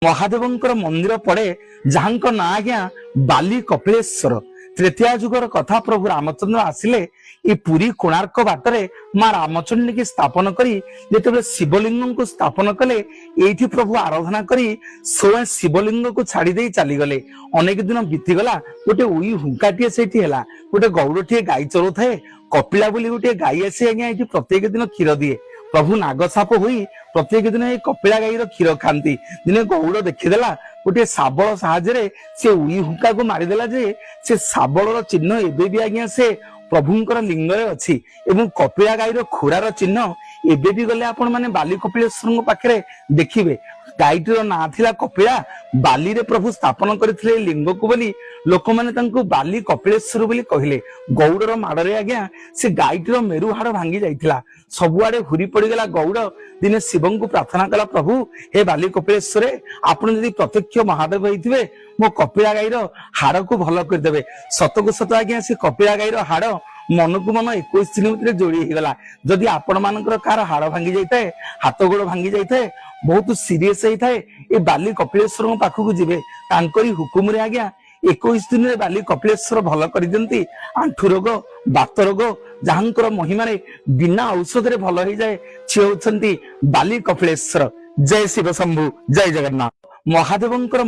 महादेवंकर मंदिर पड़े जहां ना आज्ञा बाली कपिलेश्वर। तृतीया जुगर कथा प्रभु रामचंद्र आसिले ये पुरी कोणार्क बाटरे माँ रामचंडी की स्थापन करी जिते शिवलिंग को स्थापन कले ये प्रभु आराधना करी स्वयं शिवलिंग को छाड़ी दे चली गले। अनेक दिन बीतीगला गोटे उई हुंकाटे से गोटे गौड़े गाई चलो थाए कपिला बोली गोटे गाई आसी आज्ञा ये प्रत्येक दिन क्षीर दिए। प्रभु नागसाप हुई प्रत्येक दिन ये कपिला गाईर क्षीर खाती। दिने गौड़ देखीदेला गोटे शाबल साहाଯ୍ୟରେ से उई हुंका को मारिदेला जे से शाबलर चिन्ह एबे भी आज्ञा से प्रभुंकर लिंगरे अच्छी एवं कपिला गाईर खोरार चिन्ह एबे भी गले आपण माने बाली कपिलेश्वर पाखरे देखिबे। गाईटीर ना थिला कपिला बाली रे प्रभु स्थापन करथिले लिंग को बोली लोक माने तांको बाली कपिलेश्वर बोली कहिले। गौड़र माड़रे आज्ञा से गाईटीर मेरु हाड़ भांगी जाइथिला। सबुआडे हुरी पड़ी गला। गौड़ दिने शिवं को प्रार्थना कला, प्रभु हे बाली कपिलेश्वर आपण यदि प्रत्यक्ष महादेव होइथिबे मो कपिला गाईर हाड़ को भल कर देबे। सतको सत आज्ञा से कपिला गाईर हाड़ मन को मन 21 दिन भितर जोड़ी गला। जदि आपण मानकर कार हाड़ भांगी जाइए हाथ गोड़ भांगी जाइए बहुत सीरीयस होता है ये बाली कपिलेश्वर पाखक जीवे तांकरी हुकुम रे आज्ञा 21 दिन में बाली कपिलेश्वर भल कर दियंती। आंठु रोग बात रोग जहांकर महिमा रे बिना औषध रे भल हो जाए सी होती बाली कपिलेश्वर। जय शिव शंभु, जय जगन्नाथ। महादेवंकर